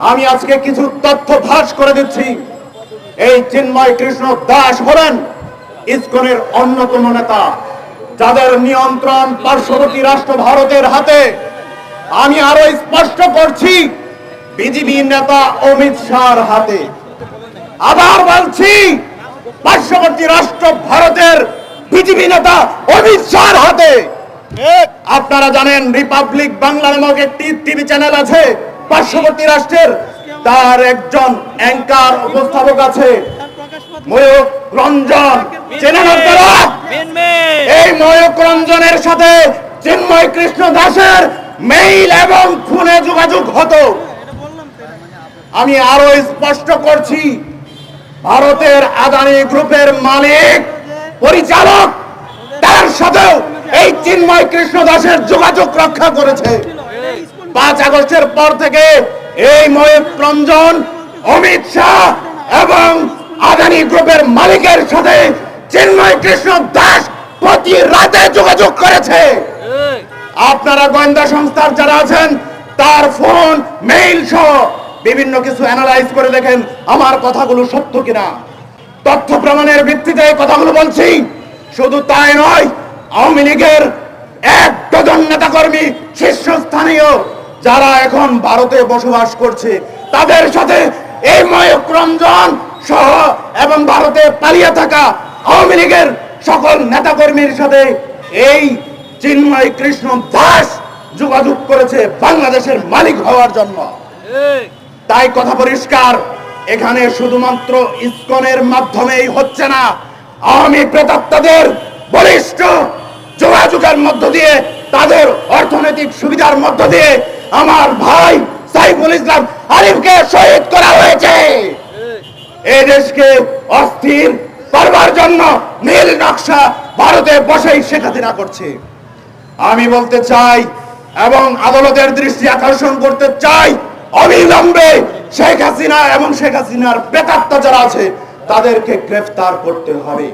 আমি আজকে কিছু তথ্য ফাঁস করে দিচ্ছি। এই চিন্ময় কৃষ্ণ দাস হলেন ইসকনের অন্যতম নেতা, যাদের নিয়ন্ত্রণ পার্শ্ববর্তী রাষ্ট্র ভারতের হাতে। আমি আরো স্পষ্ট করছি, বিজেপি নেতা অমিত শাহর হাতে। আবার বলছি, পার্শ্ববর্তী রাষ্ট্র ভারতের বিজেপি নেতা অমিত শাহর হাতে। আপনারা জানেন, রিপাবলিক বাংলা নামক একটি টিভি চ্যানেল আছে পার্শ্ববর্তী রাষ্ট্রের। তার একজন অ্যাঙ্কার উপস্থাপক আছে, ময়ূক রঞ্জন। চেনেন আপনারা? এই ময়ূক রঞ্জনের সাথে চিন্ময় কৃষ্ণ দাসের মেইল এবং ফোনে যোগাযোগ হতো। আমি আরো স্পষ্ট করছি, ভারতের আদানি গ্রুপের মালিক পরিচালক তার সাথেও এই চিন্ময় কৃষ্ণ দাসের যোগাযোগ রক্ষা করেছে। 5 আগস্টের পর থেকে এই ময়ূক রঞ্জন, অমিত শাহ এবং আদানি গ্রুপের মালিকের সাথে চিন্ময় কৃষ্ণ দাস প্রতি রাতে যোগাযোগ করেছে। আপনারা গোয়েন্দা সংস্থার যারা আছেন, তার ফোন, মেইল সহ বিভিন্ন কিছু অ্যানালাইজ করে দেখেন আমার কথাগুলো সত্য কিনা। তথ্য প্রমাণের ভিত্তিতে কথাগুলো বলছি। শুধু তাই নয়, আওয়ামী লীগের 1 ডজন নেতাকর্মী, শীর্ষস্থানীয় যারা এখন ভারতে বসবাস করছে, তাদের সাথে এই ময়ূক রঞ্জন সহ এবং ভারতে পালিয়ে থাকা আওয়ামী লীগের সকল নেতাকর্মীর সাথে এই চিন্ময় কৃষ্ণ দাস যোগাযোগ করেছে বাংলাদেশের মালিক হওয়ার জন্য। তাই কথা পরিষ্কার, এখানে শুধুমাত্র ইসকনের মাধ্যমেই হচ্ছে না, আওয়ামী প্রেতাত্মাদের বলিষ্ঠ যোগাযোগের মধ্য দিয়ে, তাদের অর্থনৈতিক সুবিধার মধ্য দিয়ে আমার ভাই সাইফুল ইসলাম আরিফকে শহীদ করা হয়েছে। এই দেশকে অস্থির করবার জন্য নীল নকশা ভারতে বসেই শেখ হাসিনা করছে। আমি বলতে চাই এবং আদালতের দৃষ্টি আকর্ষণ করতে চাই, অবিলম্বে শেখ হাসিনা এবং শেখ হাসিনার প্রেতাত্মা যারা আছে তাদেরকে গ্রেফতার করতে হবে।